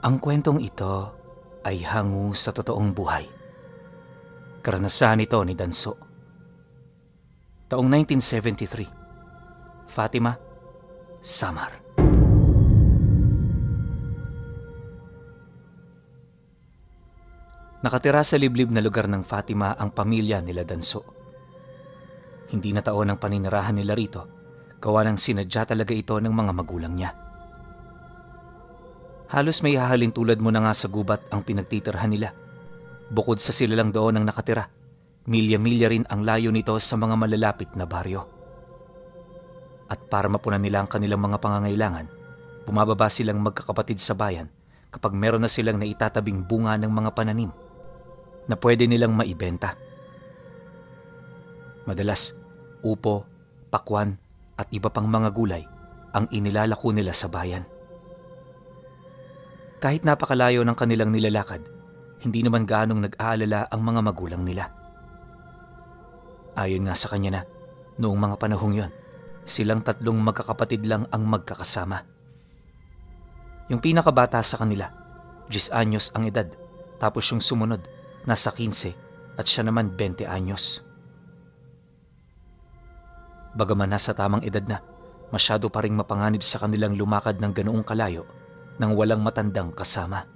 Ang kwentong ito ay hango sa totoong buhay. Karanasan ito ni Danso. Taong 1973, Fatima, Samar. Nakatira sa liblib na lugar ng Fatima ang pamilya nila Danso. Hindi na taon ang paninirahan nila rito, gawa ng sinadya talaga ito ng mga magulang niya. Halos may hahalin tulad mo na nga sa gubat ang pinagtitirhan nila. Bukod sa sila lang doon ang nakatira, milya-milya rin ang layo nito sa mga malalapit na baryo. At para mapunan nila ang kanilang mga pangangailangan, bumababa silang magkakapatid sa bayan kapag meron na silang naitatabing bunga ng mga pananim na pwede nilang maibenta. Madalas, upo, pakwan at iba pang mga gulay ang inilalako nila sa bayan. Kahit napakalayo ng kanilang nilalakad, hindi naman gaanong nag-aalala ang mga magulang nila. Ayon nga sa kanya na, noong mga panahong yon, silang tatlong magkakapatid lang ang magkakasama. Yung pinakabata sa kanila, 10 anyos ang edad, tapos yung sumunod, nasa 15 at siya naman 20 anyos. Bagaman nasa tamang edad na, masyado pa ring mapanganib sa kanilang lumakad ng ganoong kalayo nang walang matandang kasama.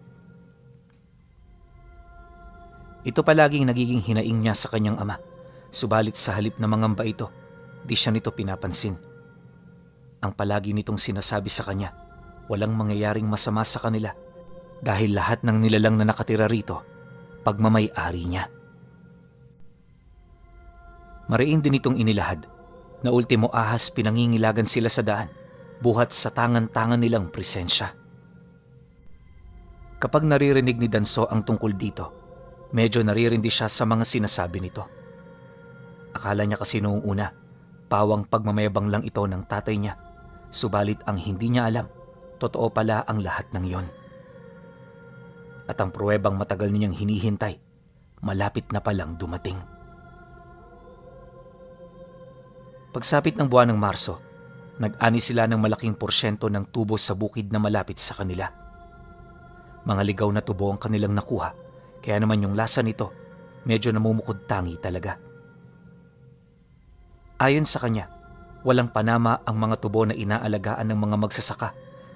Ito palaging nagiging hinaing niya sa kanyang ama, subalit sa halip na mangamba ito, di siya nito pinapansin. Ang palagi nitong sinasabi sa kanya, walang mangyayaring masama sa kanila dahil lahat ng nilalang na nakatira rito, pagmamay-ari niya. Mariin din itong inilahad na ultimo ahas pinangingilagan sila sa daan, buhat sa tangan-tangan nilang presensya. Kapag naririnig ni Danso ang tungkol dito, medyo naririndi siya sa mga sinasabi nito. Akala niya kasi noong una, pawang pagmamayabang lang ito ng tatay niya, subalit ang hindi niya alam, totoo pala ang lahat ng yon. At ang pruwebang matagal niyang hinihintay, malapit na palang dumating. Pagsapit ng buwan ng Marso, nag-ani sila ng malaking porsyento ng tubo sa bukid na malapit sa kanila. Mga ligaw na tubo ang kanilang nakuha, kaya naman yung lasa nito, medyo namumukod-tangi talaga. Ayon sa kanya, walang panama ang mga tubo na inaalagaan ng mga magsasaka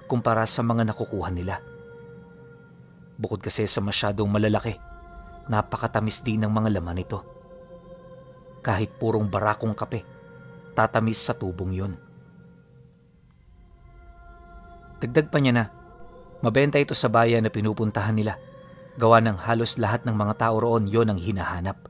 kumpara sa mga nakukuha nila. Bukod kasi sa masyadong malalaki, napakatamis din ng mga laman nito. Kahit purong barakong kape, tatamis sa tubong yun. Dagdag pa niya na, mabenta ito sa bayan na pinupuntahan nila, gawa ng halos lahat ng mga tao roon yon ang hinahanap.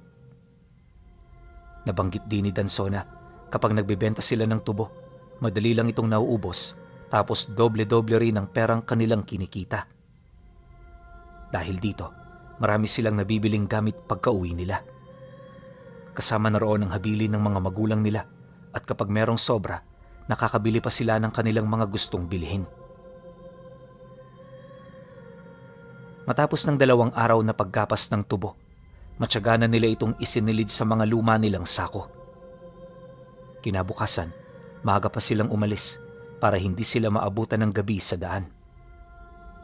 Nabanggit din ni Danso na kapag nagbebenta sila ng tubo, madali lang itong nauubos, tapos doble-doble rin ang perang kanilang kinikita. Dahil dito, marami silang nabibiling gamit pagka-uwi nila. Kasama na roon ang habili ng mga magulang nila, at kapag merong sobra, nakakabili pa sila ng kanilang mga gustong bilhin. Matapos ng 2 araw na paggapas ng tubo, matyaga na nila itong isinilid sa mga luma nilang sako. Kinabukasan, maaga pa silang umalis para hindi sila maabutan ng gabi sa daan.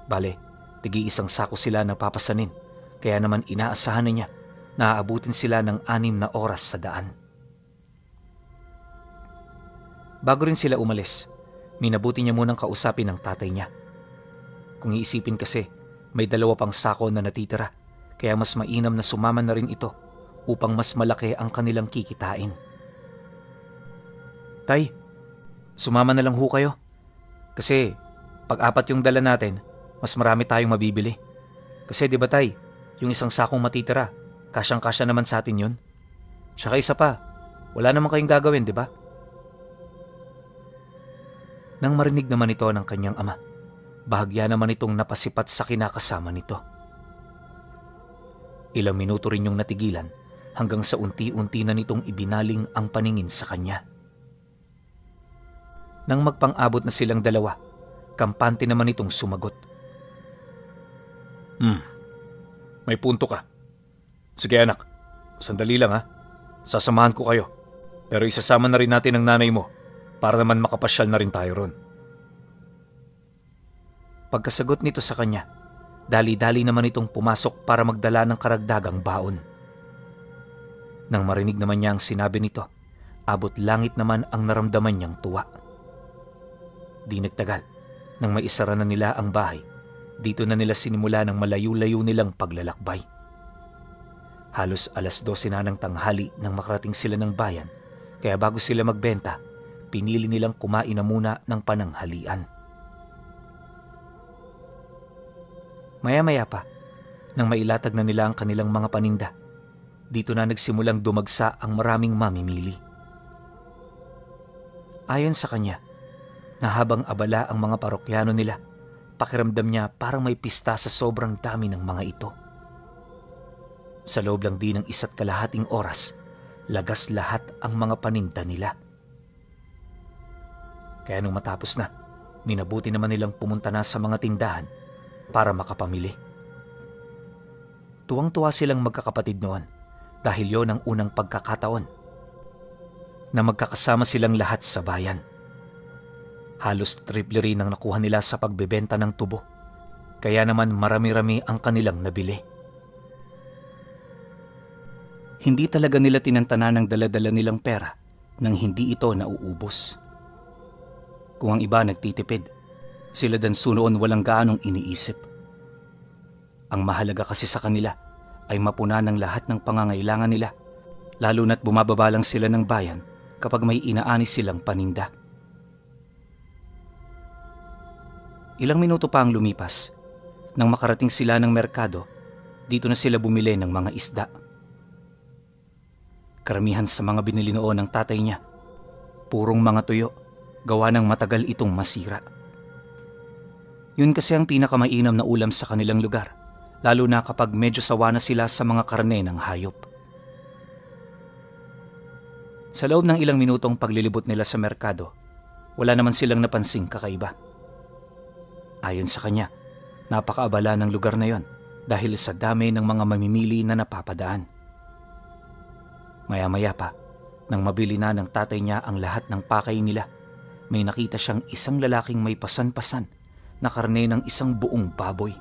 Bale, tigi-1 sako sila na papasanin, kaya naman inaasahan na niya na aabutin sila ng 6 na oras sa daan. Bago rin sila umalis, minabuti niya munang kausapin ang tatay niya. Kung iisipin kasi, may 2 pang sako na natitira, kaya mas mainam na sumama na rin ito upang mas malaki ang kanilang kikitain. Tay, sumama na lang ho kayo. Kasi pag 4 yung dala natin, mas marami tayong mabibili. Kasi di ba tay, yung 1 sakong matitira, kasyang-kasya naman sa atin yun. Tsaka isa pa, wala naman kayong gagawin, di ba? Nang marinig naman ito ng kanyang ama, bahagya naman itong napasipat sa kinakasama nito. Ilang minuto rin yung natigilan hanggang sa unti-unti na nitong ibinaling ang paningin sa kanya. Nang magpang-abot na silang 2, kampante naman itong sumagot. May punto ka. Sige anak, sandali lang ha. Sasamahan ko kayo. Pero isasama na rin natin ang nanay mo para naman makapasyal na rin tayo ron. Pagkasagot nito sa kanya, Dali-dali naman itong pumasok para magdala ng karagdagang baon. Nang marinig naman niya ang sinabi nito, abot langit naman ang naramdaman niyang tuwa. Di nagtagal, nang maisara na nila ang bahay, dito na nila sinimula ng malayo-layo nilang paglalakbay. Halos 12:00 na ng tanghali nang makarating sila ng bayan, kaya bago sila magbenta, pinili nilang kumain na muna ng pananghalian. Maya-maya pa, nang mailatag na nila ang kanilang mga paninda, dito na nagsimulang dumagsa ang maraming mamimili. Ayon sa kanya, na habang abala ang mga parokyano nila, pakiramdam niya parang may pista sa sobrang dami ng mga ito. Sa loob lang din ng 1.5 oras, lagas lahat ang mga paninda nila. Kaya nung matapos na, minabuti naman nilang pumunta na sa mga tindahan para makapamili. Tuwang-tuwa silang magkakapatid noon dahil yon ang unang pagkakataon na magkakasama silang lahat sa bayan. Halos triple rin ang nakuha nila sa pagbebenta ng tubo, kaya naman marami-rami ang kanilang nabili. Hindi talaga nila tinantana ng dala-dala nilang pera nang hindi ito nauubos. Kung ang iba nagtitipid, sila Dansu noon walang gaanong iniisip. Ang mahalaga kasi sa kanila ay mapuna ng lahat ng pangangailangan nila, lalo na't bumababa lang sila ng bayan kapag may inaani silang paninda. Ilang minuto pa ang lumipas. Nang makarating sila ng merkado, dito na sila bumili ng mga isda. Karamihan sa mga binili noon ng tatay niya, purong mga tuyo, gawa ng matagal itong masira. Yun kasi ang pinakamainam na ulam sa kanilang lugar, lalo na kapag medyo sawa na sila sa mga karne ng hayop. Sa loob ng ilang minutong paglilibot nila sa merkado, wala naman silang napansing kakaiba. Ayon sa kanya, napakaabala ng lugar na yon dahil sa dami ng mga mamimili na napapadaan. Maya-maya pa, nang mabili na ng tatay niya ang lahat ng pakay nila, may nakita siyang isang lalaking may pasan-pasan na karne ng isang buong baboy.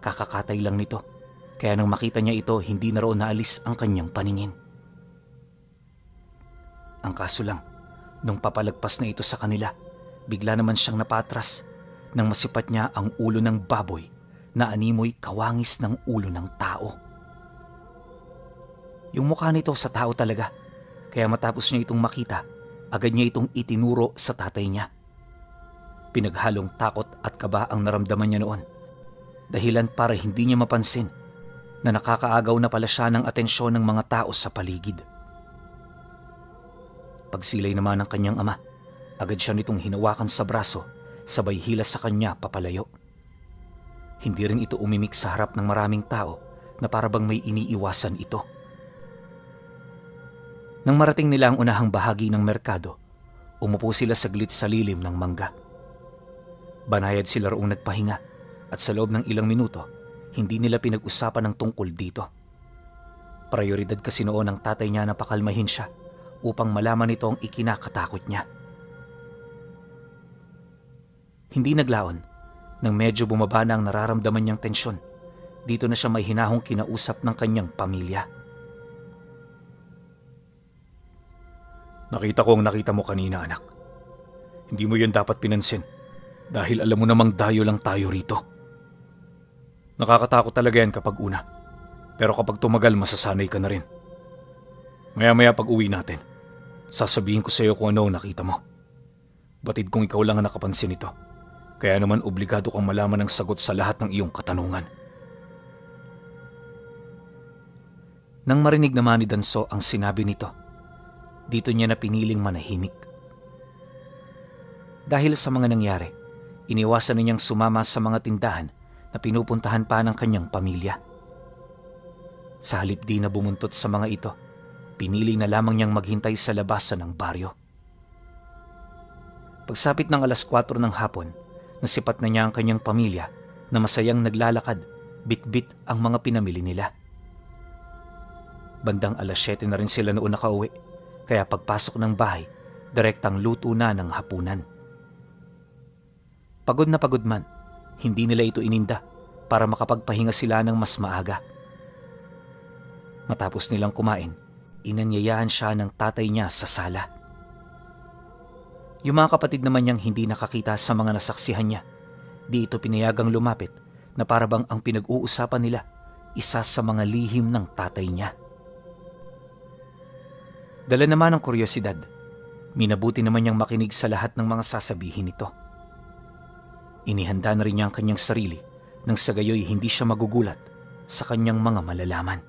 Kakakatay lang nito, kaya nang makita niya ito, hindi na roon naalis ang kanyang paningin. Ang kaso lang, nung papalagpas na ito sa kanila, bigla naman siyang napatras nang masipat niya ang ulo ng baboy na animoy kawangis ng ulo ng tao. Yung mukha nito sa tao talaga, kaya matapos niya itong makita, agad niya itong itinuro sa tatay niya. Pinaghalong takot at kaba ang naramdaman niya noon, dahilan para hindi niya mapansin na nakakaagaw na pala siya ng atensyon ng mga tao sa paligid. Pagsilay naman ng kanyang ama, agad siya nitong hinawakan sa braso, sabay hila sa kanya papalayo. Hindi rin ito umimik sa harap ng maraming tao na parabang may iniiwasan ito. Nang marating nila ang unahang bahagi ng merkado, umupo sila saglit sa lilim ng mangga. Banayad sila roong nagpahinga at sa loob ng ilang minuto, hindi nila pinag-usapan ang tungkol dito. Prioridad kasi noon ng tatay niya na pakalmahin siya upang malaman nito ang ikinakatakot niya. Hindi naglaon, nang medyo bumaba na ang nararamdaman niyang tensyon, dito na siya may hinahong kinausap ng kanyang pamilya. Nakita ko ang nakita mo kanina, anak. Hindi mo yun dapat pinansin dahil alam mo namang dayo lang tayo rito. Nakakatakot talaga yan kapag una, pero kapag tumagal masasanay ka na rin. Maya-maya pag uwi natin, sasabihin ko sa iyo kung ano ang nakita mo. Batid kung ikaw lang ang nakapansin ito, kaya naman obligado kang malaman ang sagot sa lahat ng iyong katanungan. Nang marinig naman ni Danso ang sinabi nito, dito niya na piniling manahimik. Dahil sa mga nangyari, iniwasan ninyang sumama sa mga tindahan na pinupuntahan pa ng kanyang pamilya. Sa halip di na bumuntot sa mga ito, pinili na lamang niyang maghintay sa labasan ng baryo. Pagsapit ng 4:00 ng hapon, nasipat na niya ang kanyang pamilya na masayang naglalakad, bit-bit ang mga pinamili nila. Bandang 7:00 na rin sila noon nakauwi, kaya pagpasok ng bahay, direktang luto na ng hapunan. Pagod na pagod man, hindi nila ito ininda para makapagpahinga sila ng mas maaga. Matapos nilang kumain, inanyayahan siya ng tatay niya sa sala. Yung mga kapatid naman niyang hindi nakakita sa mga nasaksihan niya, di ito pinayagang lumapit na parabang ang pinag-uusapan nila isa sa mga lihim ng tatay niya. Dala naman ng kuryosidad, minabuti naman niyang makinig sa lahat ng mga sasabihin nito. Inihanda na rin niya ang kanyang sarili nang sa gayoy hindi siya magugulat sa kanyang mga malalaman.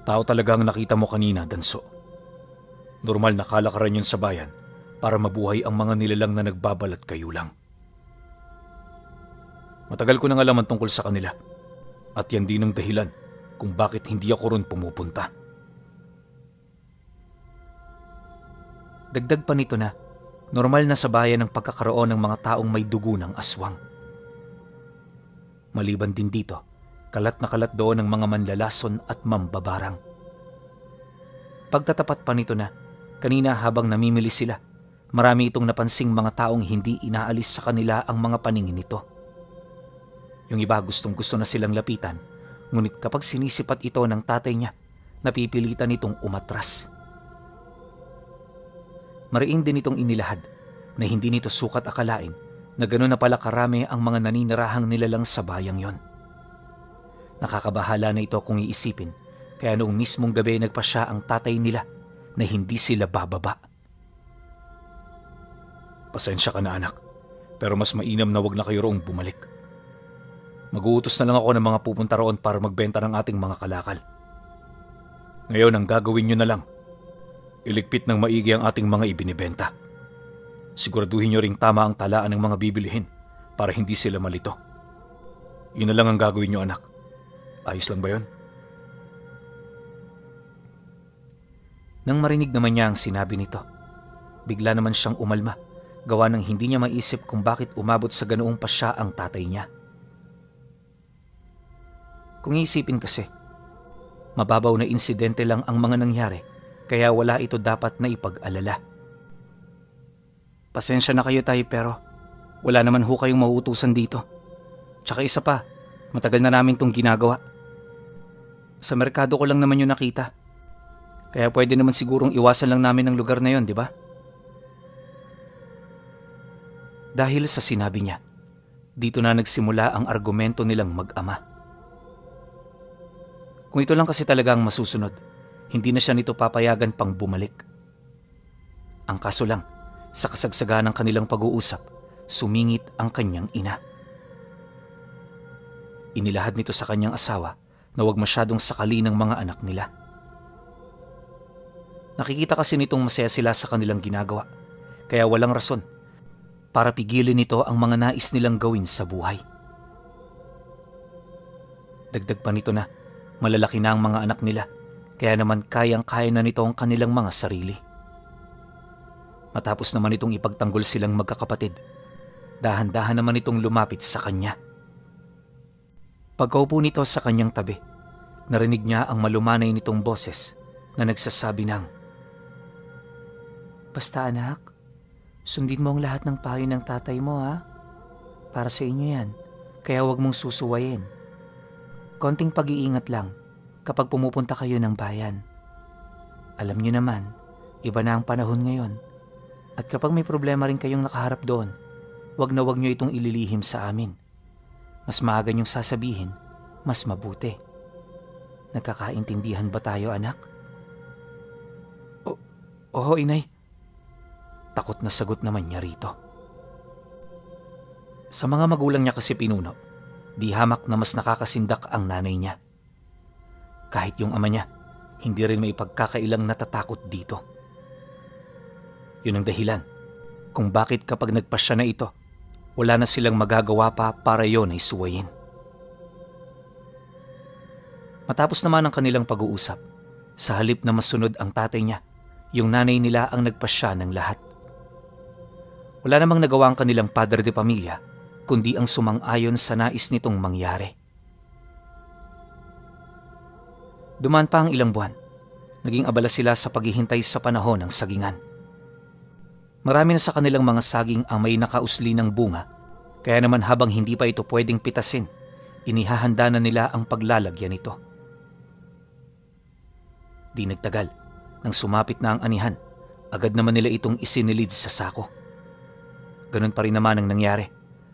Tao talaga ang nakita mo kanina, Danso. Normal na kalakaran yun sa bayan para mabuhay ang mga nilalang na nagbabalat kayo lang. Matagal ko nang alaman tungkol sa kanila at yan din ang dahilan kung bakit hindi ako ron pumupunta. Dagdag pa nito na normal na sa bayan ang pagkakaroon ng mga taong may dugo ng aswang. Maliban din dito, kalat na kalat doon ang mga manlalason at mambabarang. Pagtatapat pa nito na, kanina habang namimili sila, marami itong napansing mga taong hindi inaalis sa kanila ang mga paningin nito. Yung iba gustong gusto na silang lapitan, ngunit kapag sinisipat ito ng tatay niya, napipilitan itong umatras. Mariin din itong inilahad na hindi nito sukat akalain na gano'n na pala karami ang mga naninirahang nilalang sa bayang yon. Nakakabahala na ito kung iisipin, kaya noong mismong gabi nagpasya ang tatay nila na hindi sila bababa. Pasensya ka na anak, pero mas mainam na wag na kayo roong bumalik. Mag-uutos na lang ako ng mga pupunta roon para magbenta ng ating mga kalakal. Ngayon ang gagawin nyo na lang, iligpit ng maigi ang ating mga ibinibenta. Siguraduhin nyo ring tama ang talaan ng mga bibilihin para hindi sila malito. Yun na lang ang gagawin nyo anak. Ayos lang ba yun? Nang marinig naman niya ang sinabi nito, bigla naman siyang umalma, gawa ng hindi niya maisip kung bakit umabot sa ganoong pasya ang tatay niya. Kung iisipin kasi, mababaw na insidente lang ang mga nangyari, kaya wala ito dapat na ipag-alala. Pasensya na kayo tayo pero wala naman ho kayong mauutusan dito. Tsaka isa pa, matagal na namin itong ginagawa. Sa merkado ko lang naman yun nakita. Kaya pwede naman sigurong iwasan lang namin ang lugar na yon, di ba? Dahil sa sinabi niya, dito na nagsimula ang argumento nilang mag-ama. Kung ito lang kasi talaga ang masusunod, hindi na siya nito papayagan pang bumalik. Ang kaso lang, sa kasagsagan ng kanilang pag-uusap, sumingit ang kanyang ina. Inilahad nito sa kanyang asawa na huwag masyadong sakali ng mga anak nila. Nakikita kasi nitong masaya sila sa kanilang ginagawa, kaya walang rason para pigilin nito ang mga nais nilang gawin sa buhay. Dagdag pa nito na malalaki na ang mga anak nila, kaya naman kayang-kaya na nito ang kanilang mga sarili. Matapos naman itong ipagtanggol silang magkakapatid, dahan-dahan naman itong lumapit sa kanya. Pagkaupo nito sa kanyang tabi, narinig niya ang malumanay nitong boses na nagsasabi ng, "Basta anak, sundin mo ang lahat ng payo ng tatay mo ha. Para sa inyo yan, kaya huwag mong susuwayin. Konting pag-iingat lang kapag pumupunta kayo ng bayan. Alam niyo naman, iba na ang panahon ngayon. At kapag may problema rin kayong nakaharap doon, huwag niyo itong ililihim sa amin. Mas maaga niyong sasabihin, mas mabuti. Nagkakaintindihan ba tayo, anak?" "Oo, inay." Takot na sagot naman niya rito. Sa mga magulang niya kasi pinuno, di hamak na mas nakakasindak ang nanay niya. Kahit yung ama niya, hindi rin may pagkakailang natatakot dito. Yun ang dahilan kung bakit kapag nagpasya na ito, wala na silang magagawa pa para yon ay suwayin. Matapos naman ang kanilang pag-uusap, sa halip na masunod ang tatay niya, yung nanay nila ang nagpasya ng lahat. Wala namang nagawa ang kanilang padre de pamilya, kundi ang sumang-ayon sa nais nitong mangyari. Dumaan pa ang ilang buwan, naging abala sila sa paghihintay sa panahon ng sagingan. Marami na sa kanilang mga saging ang may nakausli ng bunga, Kaya naman habang hindi pa ito pwedeng pitasin, inihahanda na nila ang paglalagyan nito. Di nagtagal, nang sumapit na ang anihan, agad naman nila itong isinilid sa sako. Ganun pa rin naman ang nangyari.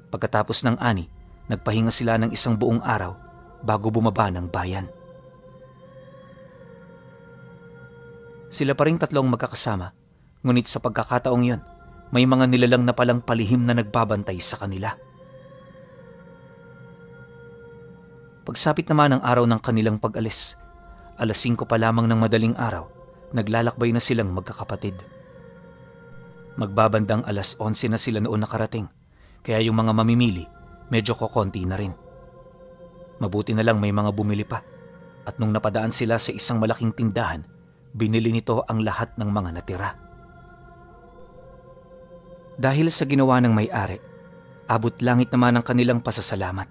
Pagkatapos ng ani, nagpahinga sila ng isang buong araw bago bumaba ng bayan. Sila pa ring tatlong magkakasama, ngunit sa pagkakataong yon, may mga nilalang na palang palihim na nagbabantay sa kanila. Pagsapit naman ng araw ng kanilang pag-alis, 5:00 pa lamang ng madaling araw, naglalakbay na silang magkakapatid. Magbabandang 11:00 na sila noon nakarating, kaya yung mga mamimili medyo kokonti na rin. Mabuti na lang may mga bumili pa, at nung napadaan sila sa isang malaking tindahan, binili nito ang lahat ng mga natira. Dahil sa ginawa ng may-ari, abot langit naman ang kanilang pasasalamat.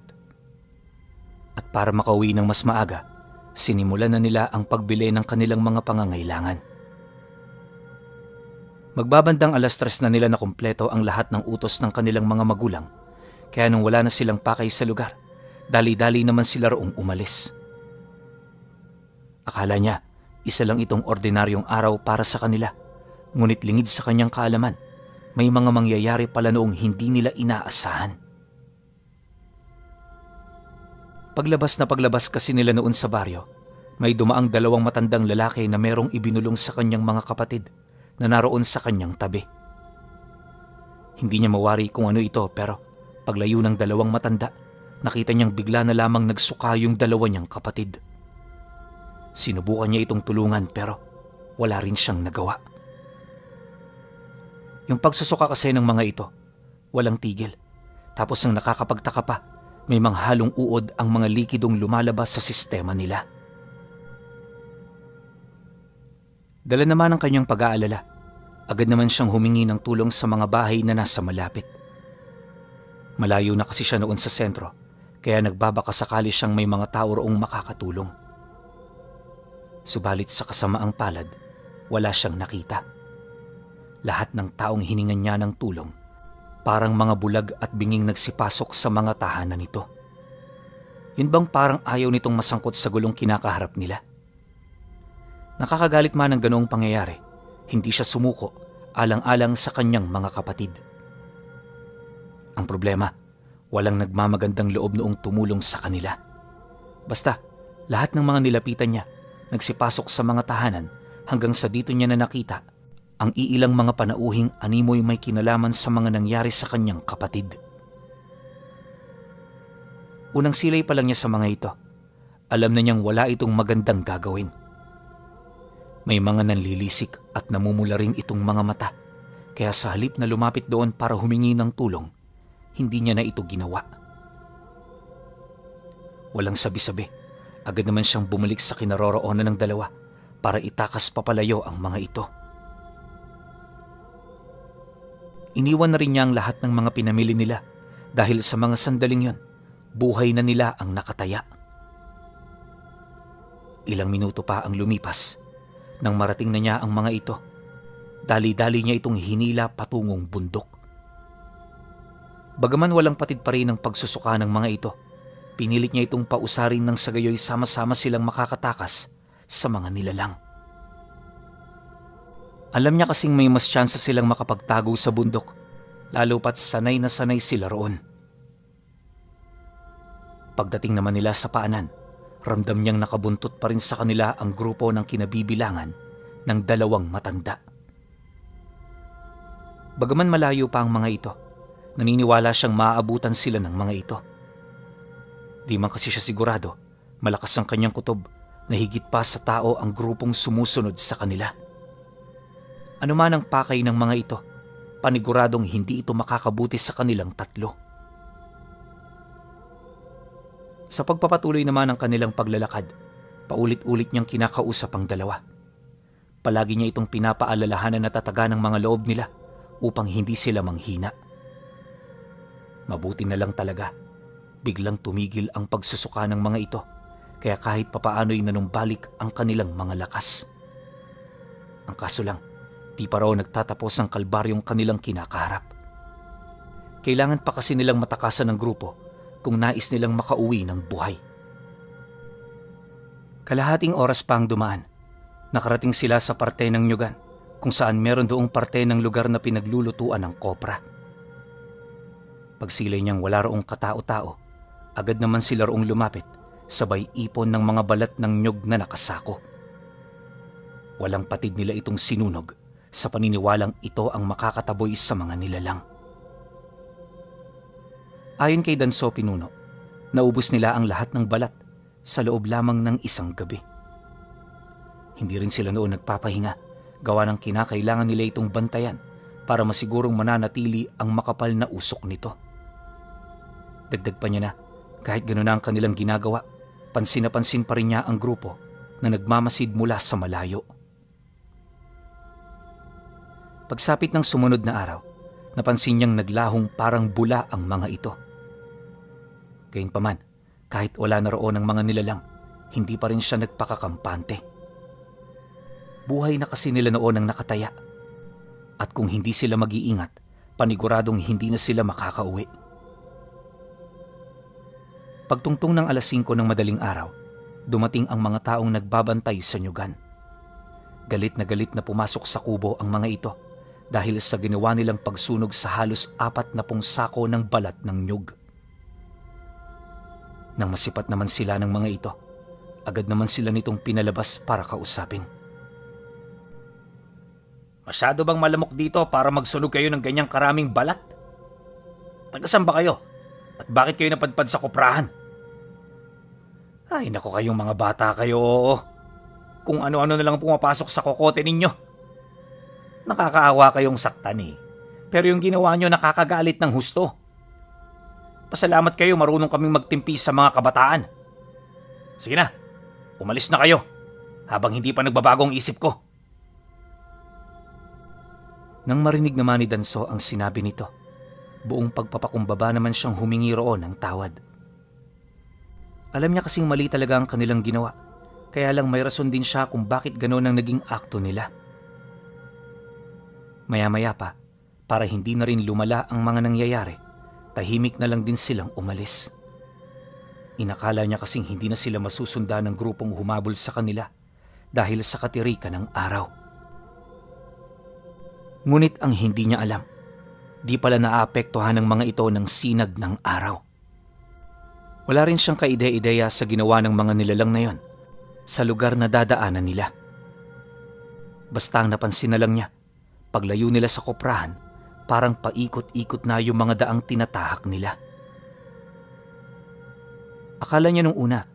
At para makauwi ng mas maaga, sinimulan na nila ang pagbili ng kanilang mga pangangailangan. Magbabandang 3:00 na nila na kumpleto ang lahat ng utos ng kanilang mga magulang, kaya nung wala na silang pakay sa lugar, dali-dali naman sila roong umalis. Akala niya, isa lang itong ordinaryong araw para sa kanila, ngunit lingid sa kanyang kaalaman, may mga mangyayari pala noong hindi nila inaasahan. Paglabas kasi nila noon sa baryo, may dumaang 2 matandang lalaki na merong ibinulong sa kanyang mga kapatid na naroon sa kanyang tabi. Hindi niya mawari kung ano ito, pero paglayo ng 2 matanda, nakita niyang bigla na lamang nagsuka yung 2 niyang kapatid. Sinubukan niya itong tulungan pero wala rin siyang nagawa. Yung pagsusuka kasi ng mga ito, walang tigil. Tapos ang nakakapagtaka pa, may mga halong uod ang mga likidong lumalabas sa sistema nila. Dala naman ang kanyang pag-aalala, agad naman siyang humingi ng tulong sa mga bahay na nasa malapit. Malayo na kasi siya noon sa sentro, kaya nagbabaka sakali siyang may mga tao roong makakatulong. Subalit sa kasamaang palad, wala siyang nakita. Lahat ng taong hiningan niya ng tulong, parang mga bulag at binging nagsipasok sa mga tahanan nito. Yun bang parang ayaw nitong masangkot sa gulong kinakaharap nila? Nakakagalit man ang ganoong pangyayari, hindi siya sumuko alang-alang sa kanyang mga kapatid. Ang problema, walang nagmamagandang loob noong tumulong sa kanila. Basta, lahat ng mga nilapitan niya, nagsipasok sa mga tahanan hanggang sa dito niya na nakita ang iilang mga panauhing animoy may kinalaman sa mga nangyari sa kanyang kapatid. Unang silay pa lang niya sa mga ito, alam na niyang wala itong magandang gagawin. May mga nanlilisik at namumula rin itong mga mata, kaya sa halip na lumapit doon para humingi ng tulong, hindi niya na ito ginawa. Walang sabi-sabi, agad naman siyang bumalik sa kinaroroonan ng 2 para itakas papalayo ang mga ito. Iniwan na rin niya ang lahat ng mga pinamili nila dahil sa mga sandaling yon, buhay na nila ang nakataya. Ilang minuto pa ang lumipas nang marating na niya ang mga ito. Dali-dali niya itong hinila patungong bundok. Bagaman walang patid pa rin ang pagsusuka ng mga ito, pinilit niya itong pausarin nang sa gayoy sama-sama silang makakatakas sa mga nilalang. Alam niya kasing may mas tsansa silang makapagtago sa bundok, lalo pat sanay na sanay sila roon. Pagdating naman nila sa paanan, ramdam niyang nakabuntot pa rin sa kanila ang grupo ng kinabibilangan ng 2 matanda. Bagaman malayo pa ang mga ito, naniniwala siyang maaabutan sila ng mga ito. Di man kasi siya sigurado, malakas ang kanyang kutob na higit pa sa tao ang grupong sumusunod sa kanila. Ano man ang pakay ng mga ito, paniguradong hindi ito makakabuti sa kanilang 3. Sa pagpapatuloy naman ng kanilang paglalakad, paulit-ulit niyang kinakausap ang 2. Palagi niya itong pinapaalalahanan na tataga ng mga loob nila upang hindi sila manghina. Mabuti na lang talaga, biglang tumigil ang pagsusuka ng mga ito, kaya kahit papaano'y nanumbalik ang kanilang mga lakas. Ang kaso lang, di pa raw nagtatapos ang kalbaryong kanilang kinakaharap. Kailangan pa kasi nilang matakasan ng grupo kung nais nilang makauwi ng buhay. Kalahating oras pa ang dumaan. Nakarating sila sa parte ng Nyugan kung saan meron doong parte ng lugar na pinaglulutuan ng kopra. Pagsilay niyang wala roong katao-tao, agad naman sila roong lumapit, sabay ipon ng mga balat ng nyug na nakasako. Walang patid nila itong sinunog sa paniniwalang ito ang makakataboy sa mga nilalang. Ayon kay Danso Pinuno, naubos nila ang lahat ng balat sa loob lamang ng isang gabi. Hindi rin sila noon nagpapahinga, gawa ng kinakailangan nila itong bantayan para masigurong mananatili ang makapal na usok nito. Dagdag pa niya na, kahit gano'n na ang kanilang ginagawa, pansin na pansin pa rin niya ang grupo na nagmamasid mula sa malayo. Pagsapit ng sumunod na araw, napansin niyang naglahong parang bula ang mga ito. Gayunpaman, kahit wala na roon ang mga nilalang, hindi pa rin siya nagpakakampante. Buhay na kasi nila noon ang nakataya. At kung hindi sila mag-iingat, paniguradong hindi na sila makakauwi. Pagtungtong ng 5:00 ng madaling araw, dumating ang mga taong nagbabantay sa Nyugan. Galit na pumasok sa kubo ang mga ito dahil sa ginawa nilang pagsunog sa halos 40 sako ng balat ng nyug. Nang masipat naman sila ng mga ito, agad naman sila nitong pinalabas para kausapin. Masyado bang malamok dito para magsunog kayo ng ganyang karaming balat? Taga-saan ba kayo? At bakit kayo napadpad sa koprahan? Ay, naku kayong mga bata kayo. Kung ano-ano na lang pumapasok sa kokote ninyo. Nakakaawa kayong saktan eh. Pero yung ginawa nyo nakakagalit ng husto. Pasalamat kayo, marunong kaming magtimpi sa mga kabataan. Sige na, umalis na kayo habang hindi pa nagbabago ang isip ko. Nang marinig naman ni Danso ang sinabi nito, buong pagpapakumbaba naman siyang humingi roon ng tawad. Alam niya kasing mali talaga ang kanilang ginawa, kaya lang may rason din siya kung bakit gano'n ang naging akto nila. Maya-maya pa, para hindi na rin lumala ang mga nangyayari, tahimik na lang din silang umalis. Inakala niya kasing hindi na sila masusundan ng grupong humabol sa kanila dahil sa katirikan ng araw. Ngunit ang hindi niya alam, di pala naapektuhan ng mga ito ng sinag ng araw. Wala rin siyang kaide-ideya sa ginawa ng mga nilalang na yon sa lugar na dadaanan nila. Basta ang napansin na lang niya, paglayo nila sa koprahan, parang paikot-ikot na yung mga daang tinatahak nila. Akala niya nung una,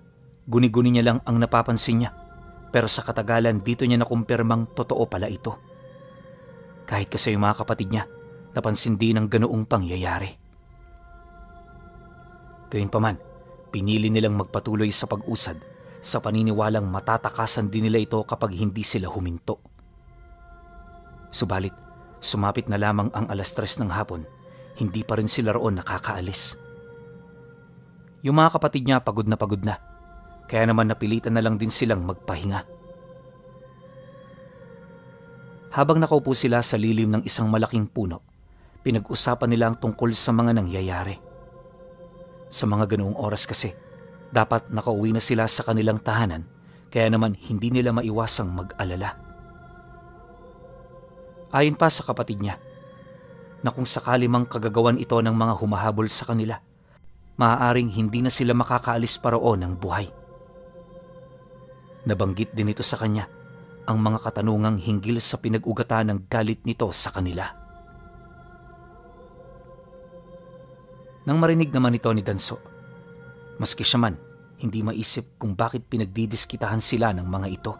guni-guni niya lang ang napapansin niya, pero sa katagalan dito niya nakumpirmang totoo pala ito. Kahit kasi yung mga kapatid niya, napansin din ang ganoong pangyayari. Gayunpaman, pinili nilang magpatuloy sa pag-usad sa paniniwalang matatakasan din nila ito kapag hindi sila huminto. Subalit, sumapit na lamang ang 3:00 ng hapon, hindi pa rin sila roon nakakaalis. Yung mga kapatid niya pagod na, kaya naman napilitan na lang din silang magpahinga. Habang nakaupo sila sa lilim ng isang malaking puno, pinag-usapan nila ang tungkol sa mga nangyayari. Sa mga ganoong oras kasi, dapat nakauwi na sila sa kanilang tahanan, kaya naman hindi nila maiwasang mag-alala. Ayon pa sa kapatid niya, na kung sakali mang kagagawan ito ng mga humahabol sa kanila, maaaring hindi na sila makakaalis pa roon ng buhay. Nabanggit din ito sa kanya ang mga katanungang hinggil sa pinag-ugatan ng galit nito sa kanila. Nang marinig naman ito ni Danso, maski siya man, hindi maisip kung bakit pinagdidiskitahan sila ng mga ito.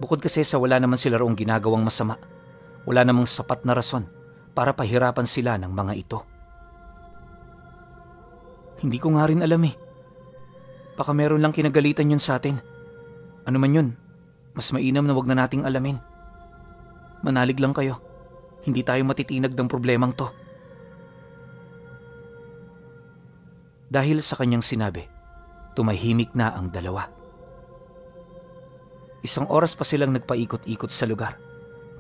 Bukod kasi sa wala naman sila roong ginagawang masama, wala namang sapat na rason para pahirapan sila ng mga ito. Hindi ko nga rin alam eh. Baka meron lang kinagalitan yun sa atin. Ano man yun, mas mainam na wag na nating alamin. Manalig lang kayo. Hindi tayo matitinag ng problemang to. Dahil sa kanyang sinabi, tumahimik na ang dalawa. 1 oras pa silang nagpaikot-ikot sa lugar.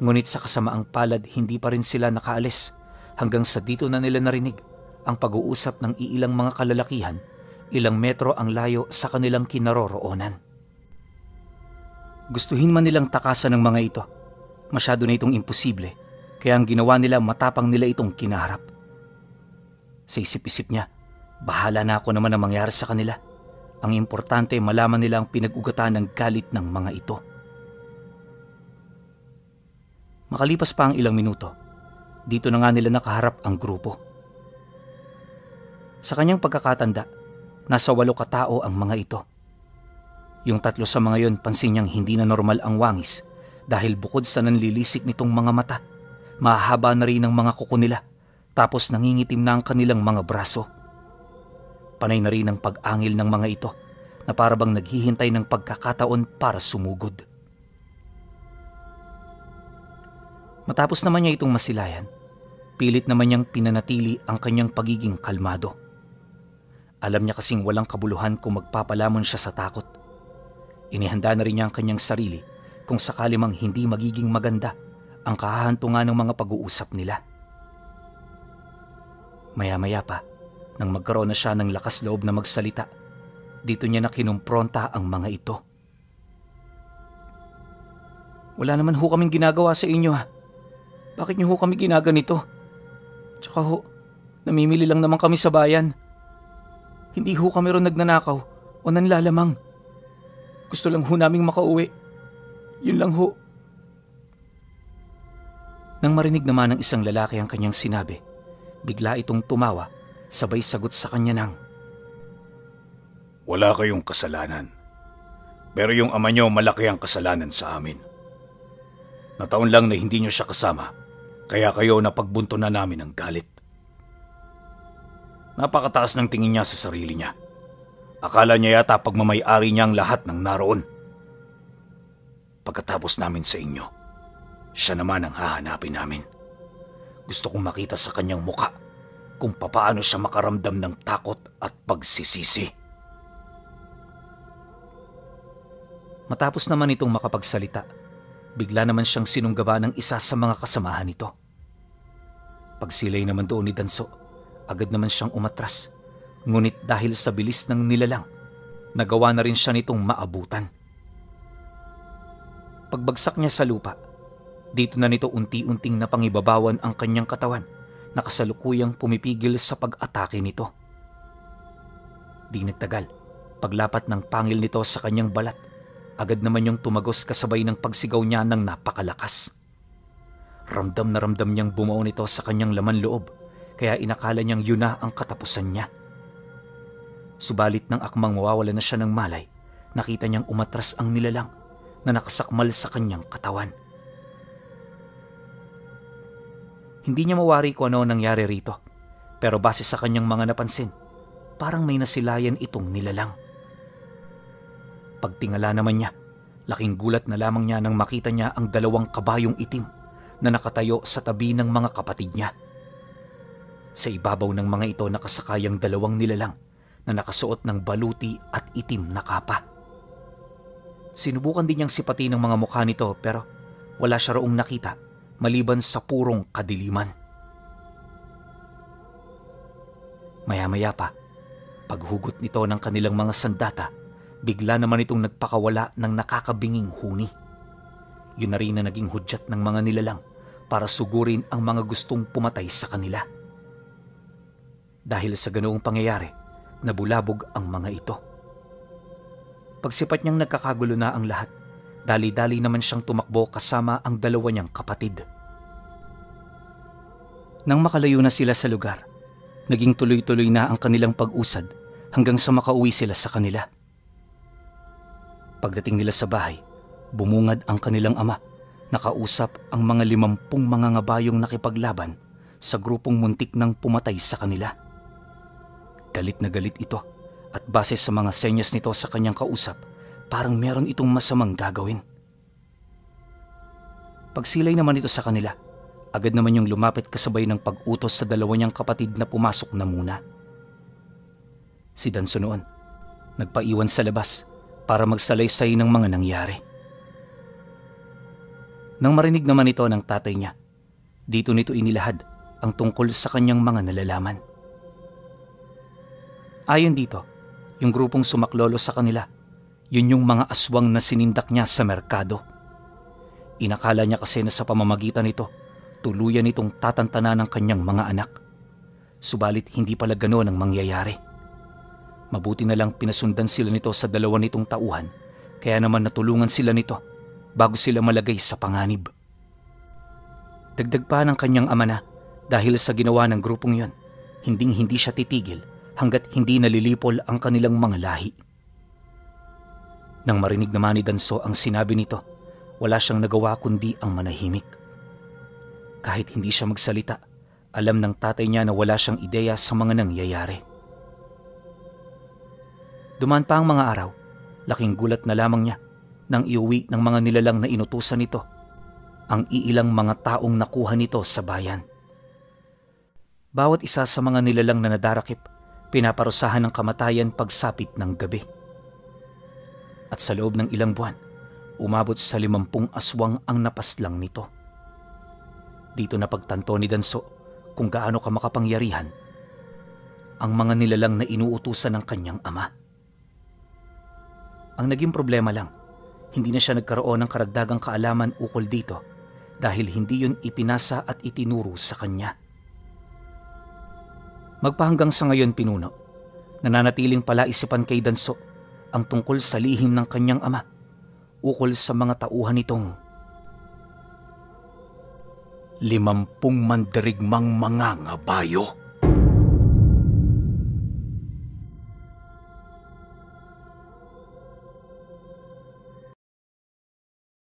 Ngunit sa kasamaang palad, hindi pa rin sila nakaalis hanggang sa dito na nila narinig ang pag-uusap ng iilang mga kalalakihan ilang metro ang layo sa kanilang kinaroroonan. Gustuhin man nilang takasan ng mga ito, masyado na itong imposible, kaya ang ginawa nila matapang nila itong kinaharap. Sa isip-isip niya, bahala na ako naman ang mangyari sa kanila. Ang importante malaman nila ang pinag-ugatan ng galit ng mga ito. Makalipas pa ang ilang minuto, dito na nga nila nakaharap ang grupo. Sa kanyang pagkakatanda, nasa 8 katao ang mga ito. Yung 3 sa mga yon pansin niyang hindi na normal ang wangis dahil bukod sa nanlilisik nitong mga mata, mahaba na rin ang mga kuko nila tapos nangingitim na ang kanilang mga braso. Panay na rin ang pag-angil ng mga ito na parabang naghihintay ng pagkakataon para sumugod. Matapos naman niya itong masilayan, pilit naman niyang pinanatili ang kanyang pagiging kalmado. Alam niya kasing walang kabuluhan kung magpapalamon siya sa takot. Inihanda na rin niya ang kanyang sarili kung sakali mang hindi magiging maganda ang kahahantungan ng mga pag-uusap nila. Maya-maya pa, nang magkaroon na siya ng lakas loob na magsalita, dito niya na kinumpronta ang mga ito. Wala naman ho kaming ginagawa sa inyo ha. Bakit niyo ho kami ginaganito? Tsaka ho, namimili lang naman kami sa bayan. Hindi ho kami ron nagnanakaw o nanlalamang. Gusto lang ho naming makauwi. Yun lang ho. Nang marinig naman ng isang lalaki ang kanyang sinabi, bigla itong tumawa, sabay sagot sa kanya ng, "Wala kayong kasalanan. Pero yung ama niyo malaki ang kasalanan sa amin. Nataon lang na hindi niyo siya kasama, kaya kayo napagbunto na namin ng galit." Napakataas ng tingin niya sa sarili niya. Akala niya yata pagmamay-ari niya ang lahat ng naroon. Pagkatapos namin sa inyo, siya naman ang hahanapin namin. Gusto kong makita sa kanyang muka kung papaano siya makaramdam ng takot at pagsisisi. Matapos naman itong makapagsalita, bigla naman siyang sinunggaba ng isa sa mga kasamahan nito. Pagsilay naman doon ni Danso, agad naman siyang umatras. Ngunit dahil sa bilis ng nilalang, nagawa na rin siya nitong maabutan. Pagbagsak niya sa lupa, dito na nito unti-unting napangibabawan ang kanyang katawan na kasalukuyang pumipigil sa pag-atake nito. Di nagtagal, paglapat ng pangil nito sa kanyang balat, agad naman yung tumagos kasabay ng pagsigaw niya ng napakalakas. Ramdam na ramdam niyang bumuo nito sa kanyang laman loob, kaya inakala niyang yun na ang katapusan niya. Subalit nang akmang mawawala na siya ng malay, nakita niyang umatras ang nilalang na nakasakmal sa kanyang katawan. Hindi niya mawari kung ano nangyari rito, pero base sa kanyang mga napansin, parang may nasilayan itong nilalang. Pagtingala naman niya, laking gulat na lamang niya nang makita niya ang 2 kabayong itim na nakatayo sa tabi ng mga kapatid niya. Sa ibabaw ng mga ito nakasakay ang 2 nilalang na nakasuot ng baluti at itim na kapa. Sinubukan din niyang sipati ng mga mukha nito pero wala siya roong nakita maliban sa purong kadiliman. Maya-maya pa, paghugot nito ng kanilang mga sandata, bigla naman itong nagpakawala ng nakakabinging huni. Yun na rin na naging hudyat ng mga nilalang para sugurin ang mga gustong pumatay sa kanila. Dahil sa ganoong pangyayari, nabulabog ang mga ito. Pagsipat niyang nagkakagulo na ang lahat, dali-dali naman siyang tumakbo kasama ang 2 niyang kapatid. Nang makalayo na sila sa lugar, naging tuloy-tuloy na ang kanilang pag-usad hanggang sa makauwi sila sa kanila. Pagdating nila sa bahay, bumungad ang kanilang ama, nakausap ang mga 50 mga ngabayong nakipaglaban sa grupong muntik nang pumatay sa kanila. Galit na galit ito at base sa mga senyas nito sa kanyang kausap, parang meron itong masamang gagawin. Pagsilay naman ito sa kanila, agad naman yung lumapit kasabay ng pag-utos sa 2 niyang kapatid na pumasok na muna. Si Danso noon, nagpaiwan sa labas para magsalaysay ng mga nangyari. Nang marinig naman ito ng tatay niya, dito nito inilahad ang tungkol sa kanyang mga nalalaman. Ayon dito, yung grupong sumaklolo sa kanila, yun yung mga aswang na sinindak niya sa merkado. Inakala niya kasi na sa pamamagitan nito, tuluyan itong tatantana ng kanyang mga anak. Subalit hindi pala ganoon ang mangyayari. Mabuti na lang pinasundan sila nito sa dalawa nitong tauhan, kaya naman natulungan sila nito bago sila malagay sa panganib. Dagdag pa ng kanyang ama na dahil sa ginawa ng grupong yon, hindi siya titigil hanggat hindi nalilipol ang kanilang mga lahi. Nang marinig naman ni Danso ang sinabi nito, wala siyang nagawa kundi ang manahimik. Kahit hindi siya magsalita, alam ng tatay niya na wala siyang ideya sa mga nangyayari. Dumaan pa ang mga araw, laking gulat na lamang niya nang iuwi ng mga nilalang na inutusan nito ang iilang mga taong nakuha nito sa bayan. Bawat isa sa mga nilalang na nadarakip, pinaparusahan ng kamatayan pagsapit ng gabi. At sa loob ng ilang buwan, umabot sa 50 aswang ang napaslang nito. Dito napagtanto ni Danso kung gaano ka makapangyarihan ang mga nilalang na inuutusan ng kanyang ama. Ang naging problema lang, hindi na siya nagkaroon ng karagdagang kaalaman ukol dito dahil hindi yun ipinasa at itinuro sa kanya. Magpahanggang sa ngayon pinuno, nananatiling palaisipan kay Danso ang tungkol sa lihim ng kanyang ama ukol sa mga tauhan nitong 50 mandirigmang mga ngabayo.